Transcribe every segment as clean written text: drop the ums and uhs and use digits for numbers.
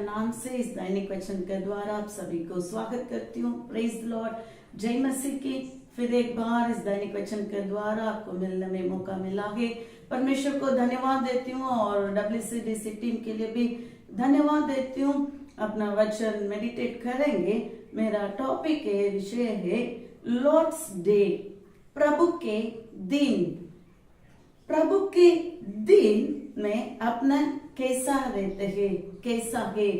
नाम से इस दैनिक वचन के द्वारा आप सभी को स्वागत करती हूँ। प्रेज द लॉर्ड, जय मसीह की। फिर एक बार इस दैनिक वचन के द्वारा आपको मिलने में मौका मिला है। परमेश्वर को धन्यवाद देती हूँ और WCDC टीम के लिए भी धन्यवाद देती हूँ। अपना वचन मेडिटेट करेंगे। मेरा टॉपिक है, विषय है लॉर्ड्स डे, प्रभु के दिन। प्रभु के दिन में अपना कैसा रहते हैं, कैसा है।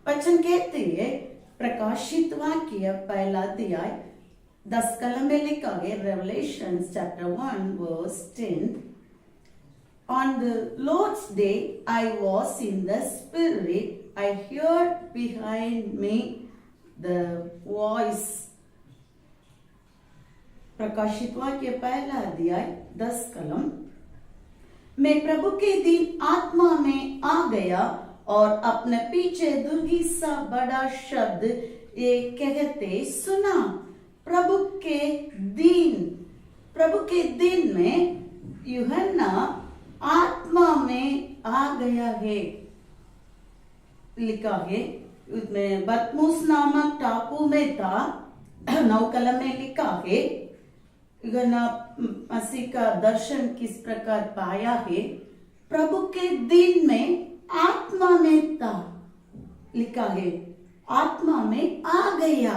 वचन कहते हैं, प्रकाशित वाक्य पहला अध्याय 10 कलम में लिखा है, Revelation chapter 1 verse 10। On the Lord's day I was in the spirit, I heard behind me the voice। प्रकाशित वाक्य पहला अध्याय 10 कलम। मैं प्रभु के दिन आत्मा में आ गया और अपने पीछे दुर्गी सा बड़ा शब्द ये कहते सुना, प्रभु के दिन में यूहन्ना आत्मा में आ गया है। लिखा है उसमें बतमूस नामक टापू में था। 9 कलम में लिखा है, मसीह का दर्शन किस प्रकार पाया है। प्रभु के दिन में आत्मा में था, लिखा है आत्मा में आ गया।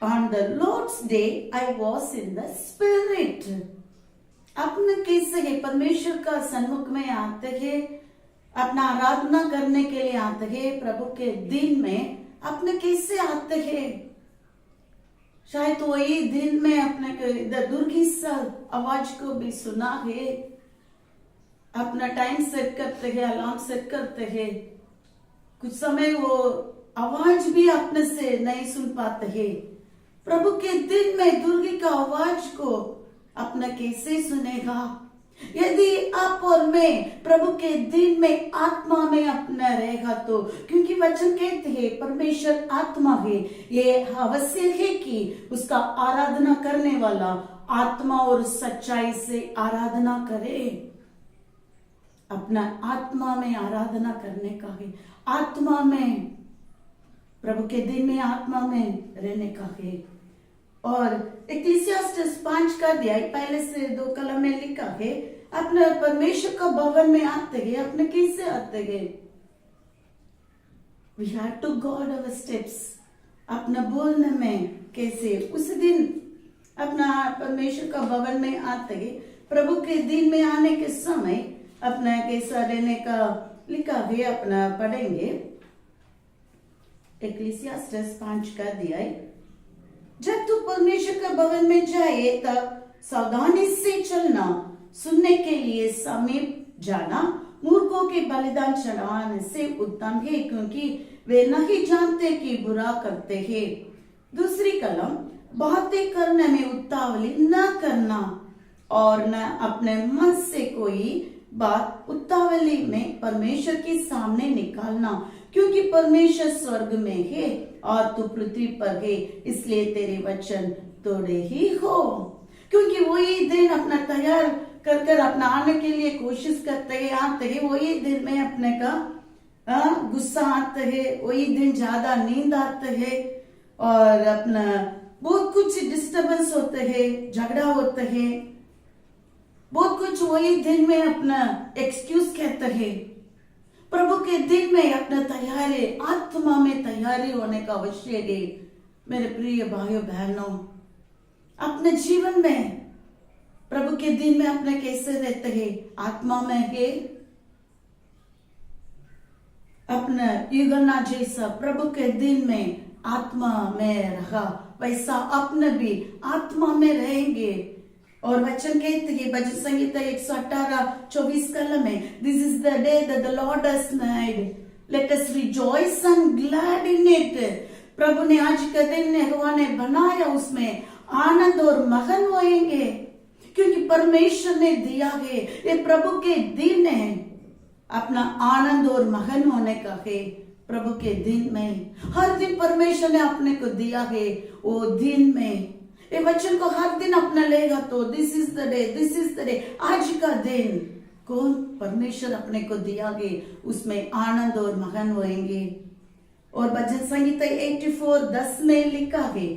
On the Lord's day I was in the spirit। अपने कैसे है, परमेश्वर का सन्मुख में आते हैं, अपना आराधना करने के लिए आते हैं। प्रभु के दिन में अपने कैसे आते हैं, शायद वही दिन में अपने इधर दुर्गी सा आवाज को भी सुना है। अपना टाइम सेट करते हैं, अलार्म सेट करते हैं, कुछ समय वो आवाज भी अपने से नहीं सुन पाते हैं। प्रभु के दिन में दुर्गी का आवाज को अपना कैसे सुनेगा। यदि आप और मैं प्रभु के दिन में आत्मा में अपना रहेगा तो, क्योंकि वचन कहते हैं परमेश्वर आत्मा है, ये आवश्यक है कि उसका आराधना करने वाला आत्मा और सच्चाई से आराधना करे। अपना आत्मा में आराधना करने का है, आत्मा में, प्रभु के दिन में आत्मा में रहने का है। और इक्लेसियास्टेस 5 का अध्याय पहले से 2 कलम में लिखा है, अपने परमेश्वर का भवन में आते हैं। अपने कैसे आते हैं, we have to guard our steps. अपना बोलने में कैसे, उस दिन अपना परमेश्वर का भवन में आते हैं। प्रभु के दिन में आने के समय अपना कैसा रहने का लिखा है, अपना पढ़ेंगे। इक्लेसियास्टेस 5 का अध्याय। जब तू परमेश्वर के भवन में जाए तब सावधानी से चलना, सुनने के लिए समीप जाना। मूर्खों के बलिदान चढ़ाने से उत्तम है, क्योंकि वे नहीं जानते कि बुरा करते हैं। दूसरी कलम, बातें करने में उतावली न करना और न अपने मन से कोई बात उतावली में परमेश्वर के सामने निकालना, क्योंकि परमेश्वर स्वर्ग में है और तू पृथ्वी पर है, इसलिए तेरे वचन थोड़े ही हो। क्योंकि वही दिन अपना तैयार कर अपना आने के लिए कोशिश करते हैं, आते हैं। वही दिन में अपने का गुस्सा आते है, वही दिन ज्यादा नींद आते है और अपना बहुत कुछ डिस्टर्बेंस होते हैं, झगड़ा होते हैं, बहुत कुछ वही दिन में अपना एक्सक्यूज कहते हैं। प्रभु के दिन में अपना तैयारी, आत्मा में तैयारी होने का अवश्य है। मेरे प्रिय भाइयों बहनों, अपने जीवन में प्रभु के दिन में अपने कैसे रहते हैं, आत्मा में है। अपना यूहन्ना जैसा प्रभु के दिन में आत्मा में रहा, वैसा अपने भी आत्मा में रहेंगे। और वचन कहते हैं भजन संगीता 118:24 कलम में, this is the day that the Lord has made, let us rejoice and glad in it. प्रभु ने आज का दिन यहोवा ने बनाया, उसमें आनंद और मगन होएंगे, क्योंकि परमेश्वर ने दिया है। ये प्रभु के दिन है, अपना आनंद और मगन होने का है। प्रभु के दिन में हर दिन परमेश्वर ने अपने को दिया है। वो दिन में ये वचन को हर दिन अपना लेगा तो this is the day, this is the day, आज का दिन कौन परमेश्वर अपने को दियागे उसमें आनंद और मगन होएंगे। और भजन संगीता 84:10 में लिखा है,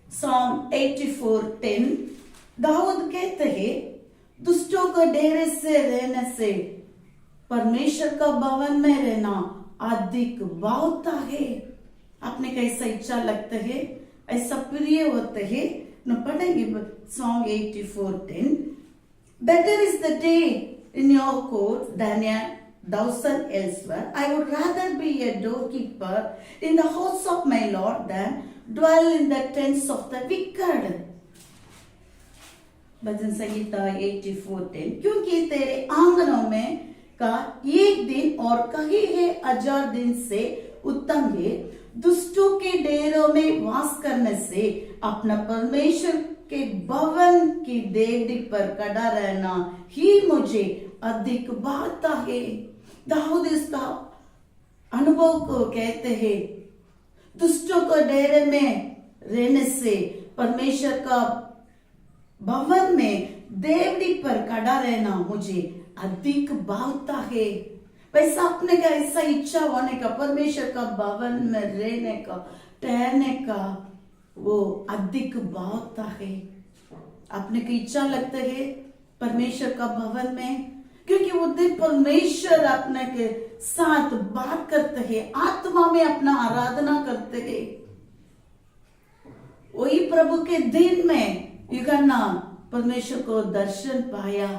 Psalm 84:10, दाऊद कहते हैं, दुष्टों को डेरे से रहने से परमेश्वर का भवन में रहना अधिक बहुत है। आपने कैसा इच्छा लगता है, ऐसा प्रिय होता है न। पढ़ेंगे Psalm 84:10, better is the day in your court than 1,000 elsewhere. I would rather be a doorkeeper in the house of my Lord than dwell in the tents of the wicked. भजन संगीता 84:10, क्योंकि तेरे आंगनों में का एक दिन और कहीं है 1000 दिन से उत्तम है दुष्टों के डेरों में वास करने से अपना परमेश्वर के भवन की देवड़ी पर खड़ा रहना ही मुझे अधिक भाता है। दाऊद इसका अनुभव को कहते हैं, दुष्टों को डेरे में रहने से परमेश्वर का भवन में देवड़ी पर खड़ा रहना मुझे अधिक भावता है। वैसा अपने का ऐसा इच्छा होने का, परमेश्वर का भवन में रहने का, ठहरने का, वो अधिक भावता है। अपने की इच्छा लगता है परमेश्वर का भवन में, क्योंकि वो दिन परमेश्वर अपने के साथ बात करते हैं, आत्मा में अपना आराधना करते हैं। वही प्रभु के दिन में युगन्ना परमेश्वर को दर्शन पाया।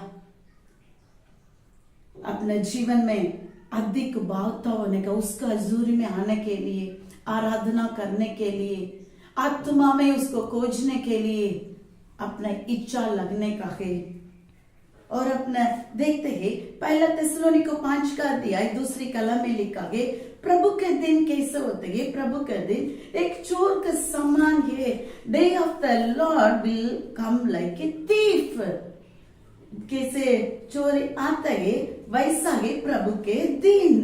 अपने जीवन में अधिक भावता होने का, उसका हजूरी में आने के लिए, आराधना करने के लिए, आत्मा में उसको खोजने के लिए अपना इच्छा लगने का है। और अपना देखते हैं पहला थिस्सलुनीके 5 का अध्याय 2 कलम में लिखा है, प्रभु के दिन कैसे होते हैं। प्रभु के दिन एक चोर के समान है। Day of the Lord will come like a thief. कैसे चोरी आता है वैसा है प्रभु के दिन।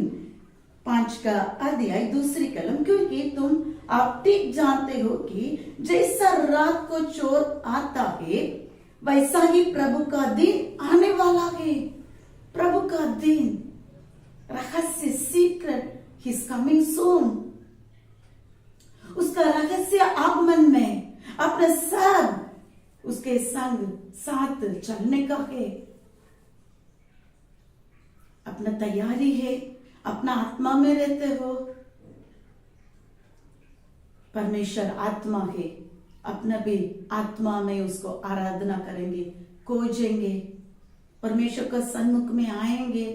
5 का अध्याय 2 कलम, क्योंकि तुम आप ठीक जानते हो कि जैसा रात को चोर आता है वैसा ही प्रभु का दिन आने वाला है। प्रभु का दिन रहस्य, सीक्रेट, हिज कमिंग सून। उसका रहस्य आगमन में अपने सब उसके संग साथ चलने का है। अपना तैयारी है, अपना आत्मा में रहते हो। परमेश्वर आत्मा है, अपना भी आत्मा में उसको आराधना करेंगे, खोजेंगे, परमेश्वर का सन्मुख में आएंगे।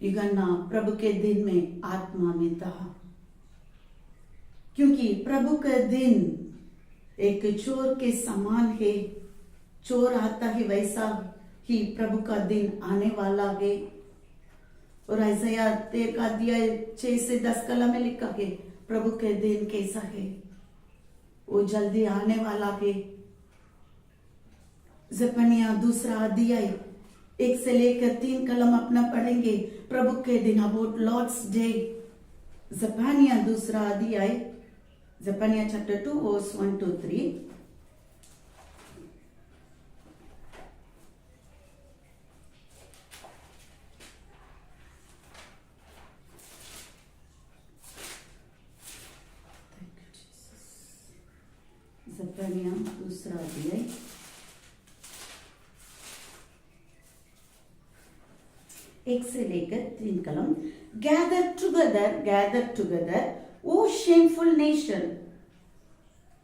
युगन्ना प्रभु के दिन में आत्मा में था, क्योंकि प्रभु का दिन एक चोर के समान है। चोर आता है वैसा ही प्रभु का दिन आने वाला है। और यशायाह 13 का अध्याय 6 से 10 कलम में लिखा है, प्रभु के दिन कैसा है, वो जल्दी आने वाला है। जपनिया 2 अध्याय 1 से लेकर 3 कलम अपना पढ़ेंगे, प्रभु के दिन, अबाउट लॉर्ड्स डे। जपनिया 2 अध्याय, Zephaniah chapter 2 verse 1 to 3। Zephaniah 2 अध्याय 1 से लेकर 3 कलम। Gather together O shameful nation.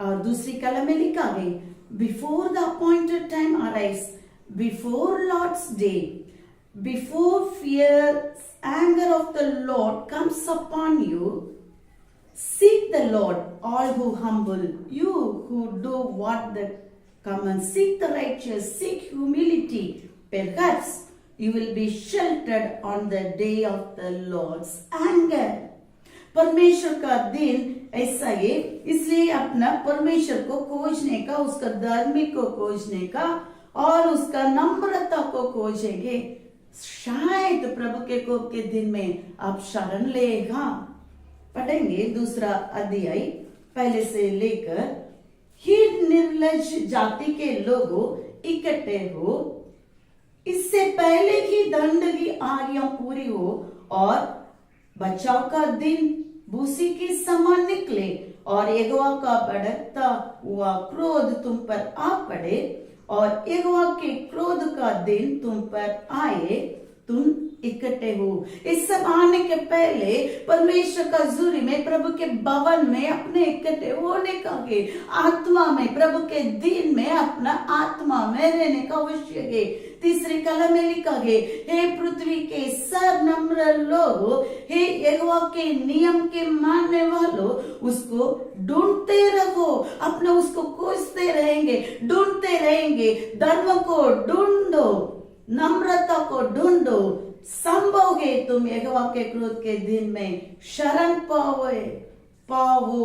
और 2 कलम में लिखा है, before the appointed time arrives, before Lord's day, before fierce anger of the Lord comes upon you, seek the Lord, all who humble, you who do what the command, seek the righteous, seek humility, perhaps you will be sheltered on the day of the Lord's anger। परमेश्वर का दिन ऐसा है, इसलिए अपना परमेश्वर को खोजने का, उसका धार्मिक को खोजने का और उसका नम्रता को खोजेंगे, शायद प्रभु के कोप के दिन में आप शरण लेगा। पढ़ेंगे 2 अध्याय 1 से लेकर, ही निर्लज जाति के लोगों इकट्ठे हो, इससे पहले कि दंड की आज्ञा पूरी हो और बचाव का दिन भूसी के समान निकले और यहोवा का भड़कता हुआ क्रोध तुम पर आ पड़े और यहोवा के क्रोध का दिन तुम पर आए, तुम इकट्ठे हो। इस सब आने के पहले परमेश्वर का हजूरी में, प्रभु के भवन में अपने इकट्ठे होने का है, आत्मा में, प्रभु के दिन में अपना आत्मा में रहने का आवश्यक है। तीसरी कलम में लिखा है, हे पृथ्वी के सब नम्र लोग, हे यहोवा के नियम के मानने वालों, उसको ढूंढते रहो। अपना उसको खोजते रहेंगे, ढूंढते रहेंगे। धर्म को ढूंढो, नम्रता को ढूंढो, संभव है तुम यहोवा के क्रोध के दिन में शरण पाओ।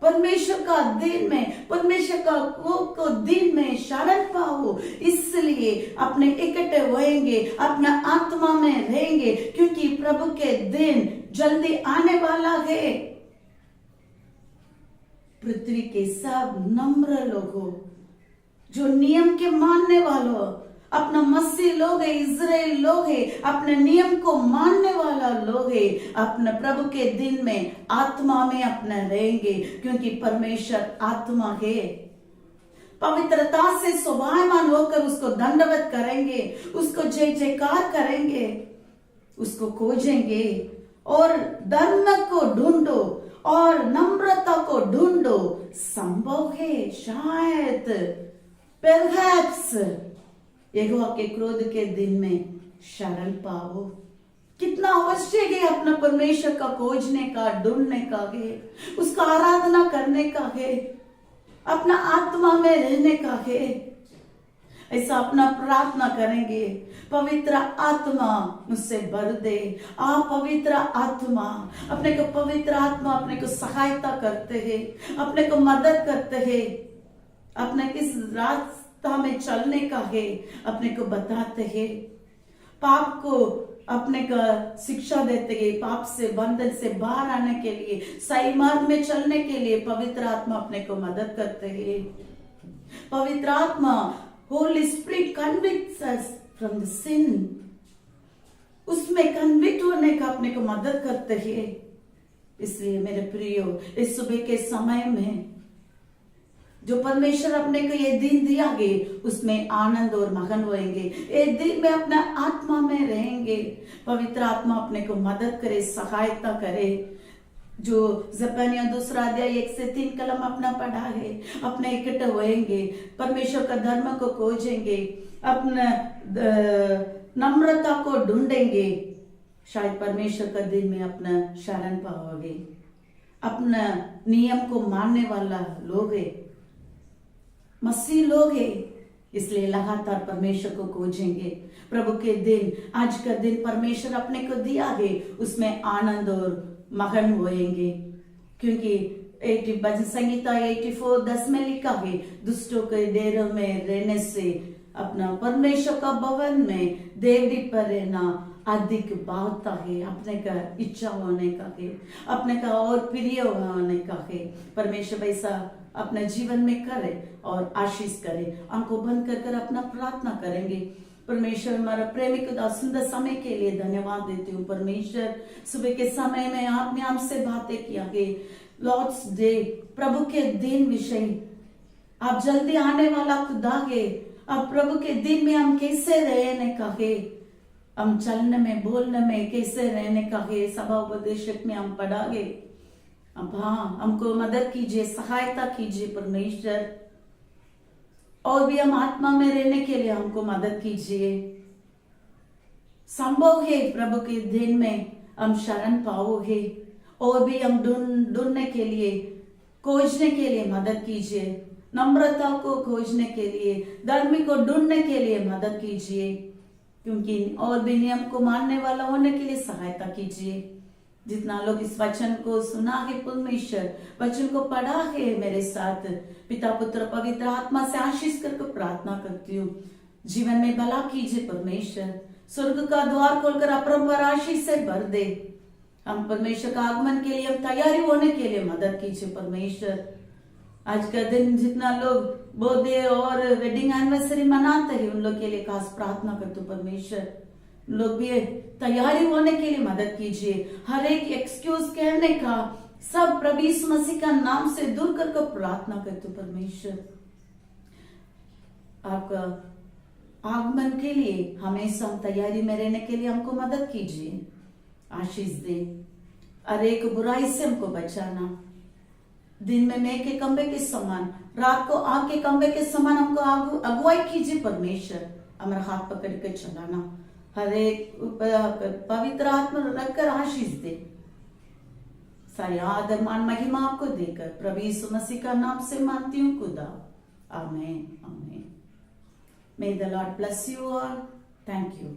परमेश्वर का दिन में, परमेश्वर का क्रोध को दिन में शरण पाओ। इसलिए अपने इकट्ठे होएंगे, अपना आत्मा में रहेंगे, क्योंकि प्रभु के दिन जल्दी आने वाला है। पृथ्वी के सब नम्र लोगों, जो नियम के मानने वालों, अपना मसीह लोग है, इजराइल लोग है, अपने नियम को मानने वाला लोग है, अपने प्रभु के दिन में आत्मा में अपना रहेंगे, क्योंकि परमेश्वर आत्मा है। पवित्रता से शोभायमान होकर उसको दंडवत करेंगे, उसको जय जयकार करेंगे, उसको खोजेंगे और धर्म को ढूंढो और नम्रता को ढूंढो। संभव है शायद, परहैप्स यहोवा के क्रोध के दिन में शरण पाओ। कितना आवश्यक है अपना परमेश्वर का खोजने का, ढूंढने का है, उसका आराधना करने का है, अपना आत्मा में रहने का है। ऐसा अपना प्रार्थना करेंगे, पवित्र आत्मा मुझसे भर दे। आप पवित्र आत्मा, अपने को पवित्र आत्मा अपने को सहायता करते हैं, अपने को मदद करते हैं, अपने किस रास्ता में चलने का है अपने को बताते हैं, पाप को अपने का शिक्षा देते हैं, पाप से, बंधन से बाहर आने के लिए, सही मार्ग में चलने के लिए पवित्र आत्मा अपने को मदद करते हैं। पवित्र आत्मा, Holy Spirit convicts us from the sin, उसमें कन्विक्ट होने का अपने को मदद करते हैं। इसलिए मेरे प्रियो, इस सुबह के समय में जो परमेश्वर अपने को ये दिन दिया है, उसमें आनंद और मगन होएंगे। ये दिन में अपना आत्मा में रहेंगे। पवित्र आत्मा अपने को मदद करे, सहायता करे। जो जपनिया 2:1-3 कलम अपना पढ़ा है, अपने इकट्ठे होएंगे, परमेश्वर का धर्म को खोजेंगे, अपना नम्रता को ढूंढेंगे, शायद परमेश्वर का दिन में अपना शरण पाओगे। अपना नियम को मानने वाला लोग है, मसीह लोग है, इसलिए लगातार परमेश्वर को खोजेंगे। प्रभु के दिन, आज का दिन परमेश्वर अपने को दिया है, उसमें आनंद और मगन होएंगे, क्योंकि 80 भजन संहिता 84:10 में लिखा है, दुष्टों के डेरों में रहने से अपना परमेश्वर का भवन में देवरी पर रहना अधिक भावता है। अपने का इच्छा होने का है, अपने का और प्रिय होने का है। परमेश्वर वैसा अपने जीवन में करे और आशीष करे। आंखों बंद कर अपना प्रार्थना करेंगे। परमेश्वर, हमारा प्रेमी खुदा, सुंदर समय के लिए धन्यवाद देती हूँ। परमेश्वर, सुबह के समय में आपने हमसे बातें किया है, लॉर्ड्स डे, प्रभु के दिन विषय। आप जल्दी आने वाला खुदा है। अब प्रभु के दिन में हम कैसे रहने का है, हम चलने में, बोलने में कैसे रहने का है, सभा उपदेशक में हम पढ़ागे। अब हाँ, हमको मदद कीजिए, सहायता कीजिए परमेश्वर, और भी हम आत्मा में रहने के लिए हमको मदद कीजिए। संभव है प्रभु के दिन में हम शरण पाओगे, और भी हम ढूंढने के लिए, खोजने के लिए मदद कीजिए। नम्रता को खोजने के लिए, धर्म को ढूंढने के लिए मदद कीजिए, क्योंकि और भी नियम को मानने वाला होने के लिए सहायता कीजिए। जितना लोग इस वचन को सुना है परमेश्वर, वचन को पढ़ा है मेरे साथ, पिता पुत्र पवित्र आत्मा से आशीष करके प्रार्थना करती हूँ। जीवन में भला कीजिए परमेश्वर, स्वर्ग का द्वार खोलकर अपरंपार आशीष से भर दे। हम परमेश्वर का आगमन के लिए, हम तैयारी होने के लिए मदद कीजिए परमेश्वर। आज का दिन जितना लोग बर्थडे और वेडिंग एनिवर्सरी मनाते हैं, उन लोग के लिए खास प्रार्थना करते हो परमेश्वर। लोग भी तैयारी होने के लिए मदद कीजिए। हर एक एक्सक्यूज कहने का सब प्रभु यीशु मसीह का नाम से दूर करके प्रार्थना करते हो परमेश्वर। आपका आगमन के लिए हमेशा हम तैयारी में रहने के लिए हमको मदद कीजिए, आशीष दे। हर एक बुराई से हमको बचाना। दिन में मेघ के खंभे के समान, रात को आग के खंभे के समान हमको अगुवाई कीजिए परमेश्वर। हमारा हाथ पकड़ के चलाना, हर एक पवित्र आत्मा रखकर आशीष दे। सारी आदर मान महिमा आपको देकर प्रभु यीशु मसीह का नाम से मानती हूँ खुदा, आमीन आमीन। May the Lord bless you all. Thank you.